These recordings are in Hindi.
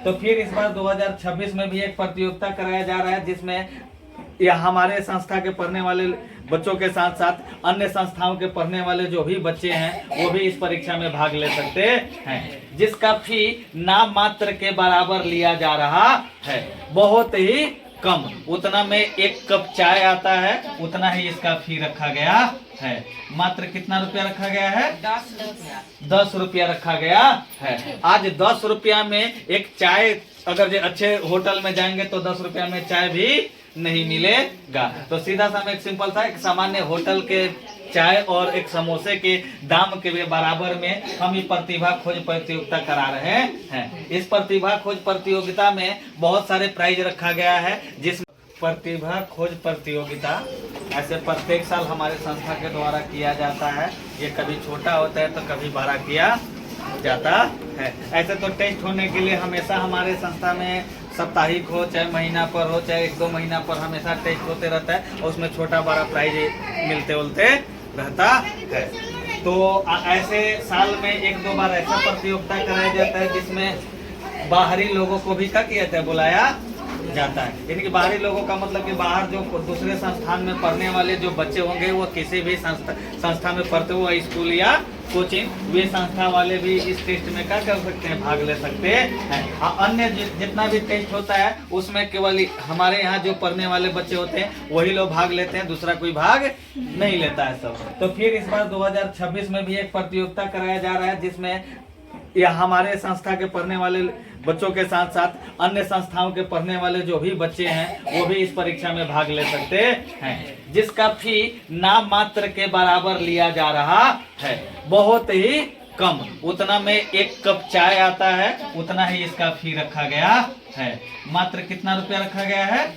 तो फिर इस बार 2026 में भी एक प्रतियोगिता कराया जा रहा है, जिसमें यह हमारे संस्था के पढ़ने वाले बच्चों के साथ साथ अन्य संस्थाओं के पढ़ने वाले जो भी बच्चे हैं वो भी इस परीक्षा में भाग ले सकते हैं, जिसका फी नाम मात्र के बराबर लिया जा रहा है। बहुत ही कम, उतना में 1 कप चाय आता है उतना ही इसका फी रखा गया है। मात्र कितना रुपया रखा गया है? 10 रुपया रखा गया है। आज 10 रुपया में एक चाय, अगर जो अच्छे होटल में जाएंगे तो 10 रुपया में चाय भी नहीं मिलेगा। तो सीधा सा एक सिंपल था, एक सामान्य होटल के चाय और एक समोसे के दाम के बराबर में हम ये प्रतिभा खोज प्रतियोगिता करा रहे हैं। इस प्रतिभा खोज प्रतियोगिता में बहुत सारे प्राइज रखा गया है, जिस प्रतिभा खोज प्रतियोगिता ऐसे प्रत्येक साल हमारे संस्था के द्वारा किया जाता है। ये कभी छोटा होता है तो कभी बड़ा किया जाता है। ऐसे तो टेस्ट होने के लिए हमेशा हमारे संस्था में साप्ताहिक हो चाहे महीना पर हो चाहे 1-2 महीना पर हमेशा टेस्ट होते रहता है और उसमें छोटा बड़ा प्राइज मिलते उलते रहता है। तो ऐसे साल में 1-2 बार ऐसा प्रतियोगिता कराया जाता है जिसमें बाहरी लोगों को भी क्या किया जाता है, बुलाया जाता है। यानी कि बाहरी लोगों का मतलब कि बाहर जो दूसरे संस्थान में पढ़ने वाले जो बच्चे होंगे वो किसी भी संस्था में पढ़ते हुए स्कूल या कोचिंग, वे संस्था वाले भी इस टेस्ट में क्या कर सकते हैं, भाग ले सकते हैं। अन्य जितना भी टेस्ट होता है उसमें केवल हमारे यहाँ जो पढ़ने वाले बच्चे होते हैं वही लोग भाग लेते हैं, दूसरा कोई भाग नहीं लेता है सब। तो फिर इस बार 2026 में भी एक प्रतियोगिता कराया जा रहा है, जिसमें यह हमारे संस्था के पढ़ने वाले बच्चों के साथ साथ अन्य संस्थाओं के पढ़ने वाले जो भी बच्चे हैं वो भी इस परीक्षा में भाग ले सकते हैं, जिसका फी नाम मात्र के बराबर लिया जा रहा है। बहुत ही कम, उतना में 1 कप चाय आता है उतना ही इसका फी रखा गया है। मात्र कितना रुपया रखा गया है?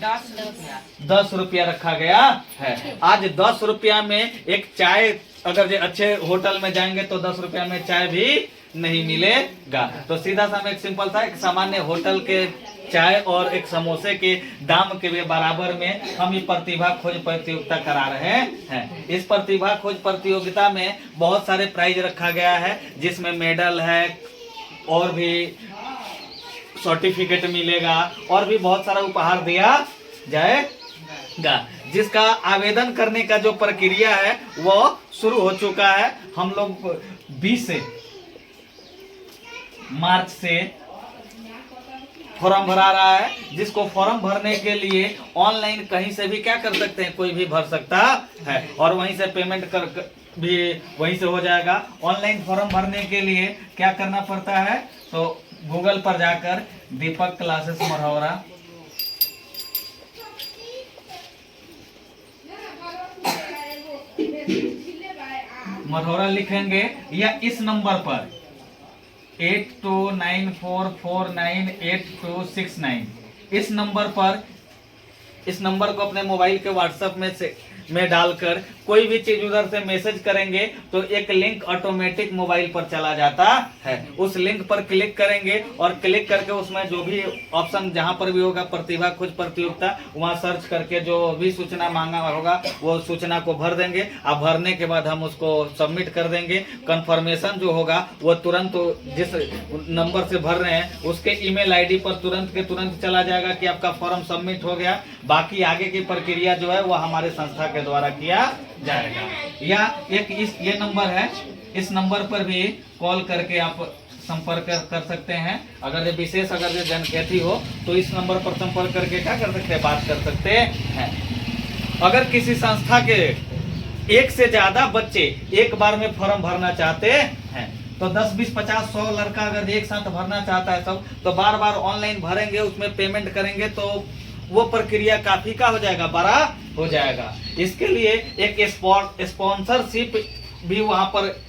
10 रुपया रखा गया है। आज 10 रुपया में एक चाय, अगर जो अच्छे होटल में जाएंगे तो 10 रुपया में चाय भी नहीं मिलेगा। तो सीधा सा एक सिंपल था, एक सामान्य होटल के चाय और एक समोसे के दाम के बराबर में हम ये प्रतिभा खोज प्रतियोगिता करा रहे हैं। इस प्रतिभा खोज प्रतियोगिता में बहुत सारे प्राइज रखा गया है, जिसमें मेडल है और भी सर्टिफिकेट मिलेगा और भी बहुत सारा उपहार दिया जाएगा। जिसका आवेदन करने का जो प्रक्रिया है वो शुरू हो चुका है। हम लोग 20 मार्च से फॉर्म भरा रहा है, जिसको फॉर्म भरने के लिए ऑनलाइन कहीं से भी क्या कर सकते हैं, कोई भी भर सकता है और वहीं से पेमेंट कर भी वहीं से हो जाएगा। ऑनलाइन फॉर्म भरने के लिए क्या करना पड़ता है, तो गूगल पर जाकर दीपक क्लासेस मरौरा लिखेंगे या इस नंबर पर 8294498269 इस नंबर को अपने मोबाइल के व्हाट्सएप में डालकर कोई भी चीज उधर से मैसेज करेंगे तो एक लिंक ऑटोमेटिक मोबाइल पर चला जाता है। उस लिंक पर क्लिक करेंगे और क्लिक करके उसमें जो भी ऑप्शन जहां पर भी होगा प्रतिभा खोज प्रतियोगिता, वहां सर्च करके जो भी सूचना मांगा होगा वो सूचना को भर देंगे। अब भरने के बाद हम उसको सबमिट कर देंगे। कंफर्मेशन जो होगा वो तुरंत जिस नंबर से भर रहे हैं उसके ईमेल आईडी पर तुरंत के तुरंत चला जाएगा कि आपका फॉर्म सबमिट हो गया। बाकी आगे की प्रक्रिया जो है वो हमारे संस्था के द्वारा किया जाएगा। या एक ये नंबर है, इस नंबर पर भी कॉल करके आप संपर्क कर सकते हैं। अगर ये विशेष अगर ये जानकारी हो तो इस नंबर पर संपर्क करके क्या कर सकते हैं, बात कर सकते हैं। अगर किसी संस्था के 1 से ज्यादा बच्चे एक बार में फॉर्म भरना चाहते हैं तो 10, 20, 50, 100 लड़का अगर एक साथ भरना चाहता है सब, तो बार बार ऑनलाइन भरेंगे, उसमें पेमेंट करेंगे तो वो प्रक्रिया काफी का हो जाएगा, बड़ा हो जाएगा। इसके लिए एक स्पॉन्सरशिप भी वहां पर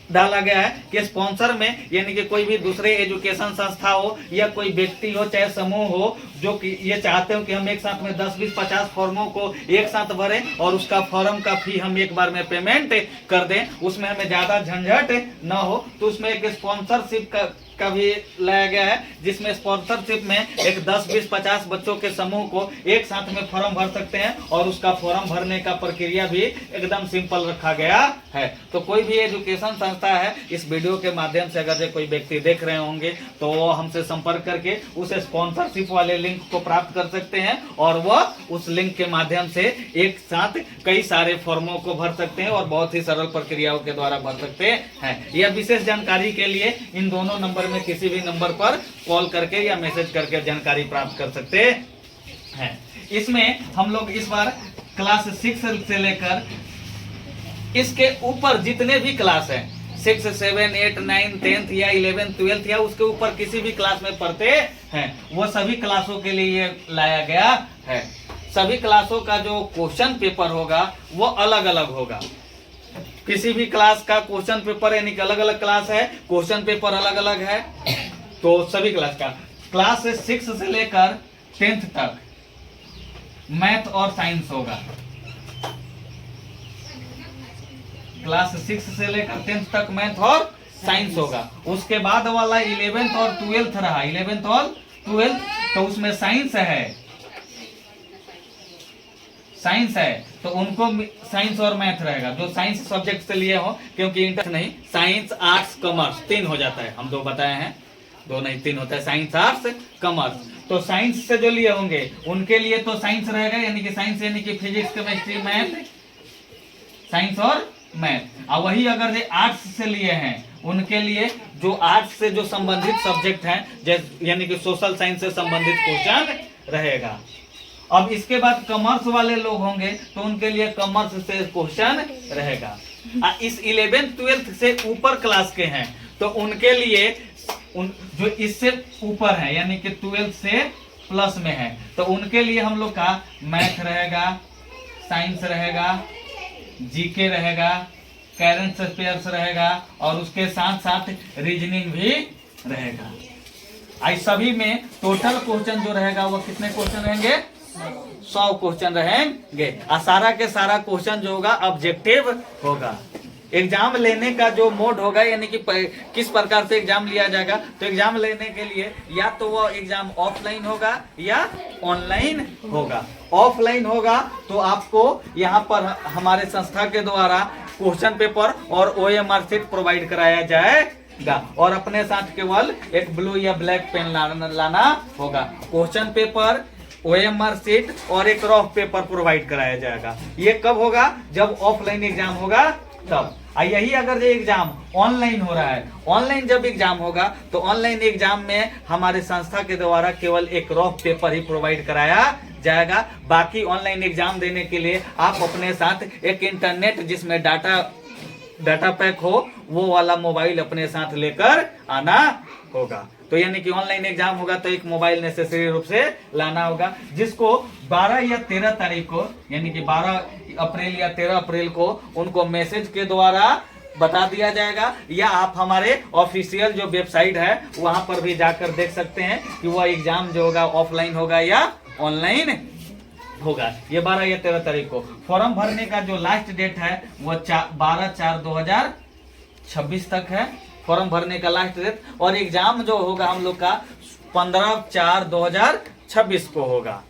डाला गया है कि स्पॉन्सर में यानी कि कोई भी दूसरे एजुकेशन संस्था हो या कोई व्यक्ति हो चाहे समूह हो जो कि ये चाहते हो कि हम एक साथ में 10, 20, 50 फॉर्मों को एक साथ भरें और उसका फॉर्म का फी हम एक बार में पेमेंट कर दें, उसमें हमें ज्यादा झंझट न हो, तो उसमें एक स्पॉन्सरशिप का भी लाया गया है, जिसमें स्पॉन्सरशिप में एक 10, 20, 50 बच्चों के समूह को एक साथ में फॉर्म भर सकते हैं और उसका फॉर्म भरने का प्रक्रिया भी एकदम सिंपल रखा गया है। तो कोई भी एजुकेशन संस्था है, इस वीडियो के माध्यम से अगर कोई व्यक्ति देख रहे होंगे तो वो हमसे संपर्क करके उस स्पॉन्सरशिप वाले लिंक को प्राप्त कर सकते हैं और वह उस लिंक के माध्यम से एक साथ कई सारे फॉर्मों को भर सकते हैं और बहुत ही सरल प्रक्रियाओं के द्वारा भर सकते हैं। यह विशेष जानकारी के लिए इन दोनों नंबर में किसी भी नंबर पर कॉल करके या मैसेज करके जानकारी प्राप्त कर सकते हैं। इसमें हम लोग इस बार क्लास 6 से लेकर इसके ऊपर जितने भी क्लास हैं, 6, 7, 8, 9, 10th या 11th, 12th या उसके ऊपर किसी भी क्लास में पढ़ते हैं, वो सभी क्लासों के लिए ये लाया गया है। सभी क्लासों का जो क्वेश्चन पेपर होगा वो अलग अलग होगा। किसी भी क्लास का क्वेश्चन पेपर यानी कि अलग अलग क्लास है, क्वेश्चन पेपर अलग अलग है। तो सभी क्लास का क्लास 6 से लेकर 10th तक मैथ और साइंस होगा। क्लास 6 से लेकर 10th तक मैथ और साइंस होगा। उसके बाद वाला 11th और 12th रहा, 11th और 12th, तो उसमें साइंस है तो उनको साइंस और मैथ रहेगा, जो साइंस सब्जेक्ट से लिए हो, क्योंकि इंटर नहीं, साइंस, आर्ट्स, कॉमर्स 3 हो जाता है। हम 2 बताए हैं, 2 नहीं 3 होता है, साइंस, आर्ट्स, कॉमर्स। तो साइंस से जो लिए होंगे उनके लिए तो साइंस रहेगा, यानी कि साइंस यानी कि फिजिक्स, केमिस्ट्री, मैथ, साइंस और मैथ। और वही अगर ये आर्ट्स से लिए हैं उनके लिए जो आर्ट्स से जो संबंधित सब्जेक्ट हैं, यानी कि सोशल साइंस से संबंधित क्वेश्चन रहेगा। अब इसके बाद कॉमर्स वाले लोग होंगे तो उनके लिए कॉमर्स से क्वेश्चन रहेगा। इस 11th 12th से ऊपर क्लास के हैं तो उनके लिए जो इससे ऊपर है यानी कि 12th से प्लस में है तो उनके लिए हम लोग का मैथ रहेगा, साइंस रहेगा, जीके रहेगा, करंट अफेयर्स रहेगा और उसके साथ साथ रीजनिंग भी रहेगा। इस सभी में टोटल क्वेश्चन जो रहेगा वो कितने क्वेश्चन रहेंगे? 100 क्वेश्चन रहेंगे। सारा के सारा क्वेश्चन जो होगा ऑब्जेक्टिव होगा। एग्जाम लेने का जो मोड होगा यानी कि किस प्रकार से एग्जाम लिया जाएगा, तो एग्जाम लेने के लिए या तो वो एग्जाम ऑफलाइन होगा या ऑनलाइन होगा। ऑफलाइन होगा तो आपको यहाँ पर हमारे संस्था के द्वारा क्वेश्चन पेपर और OMR शीट प्रोवाइड कराया जाएगा और अपने साथ केवल एक ब्लू या ब्लैक पेन लाना होगा। क्वेश्चन पेपर, OMR शीट और एक रफ पेपर प्रोवाइड कराया जाएगा। ये कब होगा? जब ऑफलाइन एग्जाम होगा तब। यही अगर ये एग्जाम ऑनलाइन हो रहा है, ऑनलाइन जब एग्जाम होगा तो ऑनलाइन एग्जाम में हमारे संस्था के द्वारा केवल एक रफ पेपर ही प्रोवाइड कराया जाएगा। बाकी ऑनलाइन एग्जाम देने के लिए आप अपने साथ एक इंटरनेट जिसमें डाटा पैक हो वो वाला मोबाइल अपने साथ लेकर आना होगा। तो यानी कि ऑनलाइन एग्जाम होगा तो एक मोबाइल नेसेसरी रूप से लाना होगा, जिसको 12 या 13 तारीख को यानी कि 12 अप्रैल या 13 अप्रैल को उनको मैसेज के द्वारा बता दिया जाएगा या आप हमारे ऑफिशियल जो वेबसाइट है वहां पर भी जाकर देख सकते हैं कि वह एग्जाम जो होगा ऑफलाइन होगा या ऑनलाइन होगा। ये 12 या 13 तारीख को। फॉर्म भरने का जो लास्ट डेट है वो 12/4/2026 तक है फॉर्म भरने का लास्ट डेट, और एग्जाम जो होगा हम लोग का 15/4/2026 को होगा।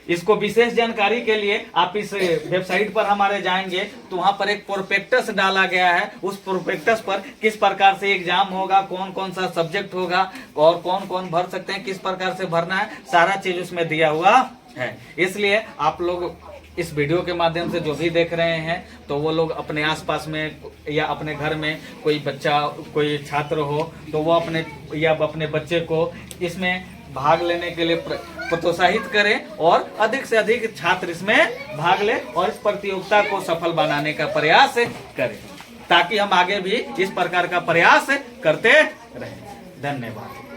इसको विशेष जानकारी के लिए आप इस वेबसाइट पर हमारे जाएंगे तो वहां पर एक प्रोस्पेक्टस डाला गया है। उस प्रोस्पेक्टस पर किस प्रकार से एग्जाम होगा, कौन कौन सा सब्जेक्ट होगा और कौन कौन भर सकते हैं, किस प्रकार से भरना है, सारा चीज उसमें दिया हुआ है। इसलिए आप लोग इस वीडियो के माध्यम से जो भी देख रहे हैं तो वो लोग अपने आसपास में या अपने घर में कोई बच्चा, कोई छात्र हो तो वो अपने बच्चे को इसमें भाग लेने के लिए प्रोत्साहित करें और अधिक से अधिक छात्र इसमें भाग लें और इस प्रतियोगिता को सफल बनाने का प्रयास करें, ताकि हम आगे भी इस प्रकार का प्रयास करते रहें। धन्यवाद।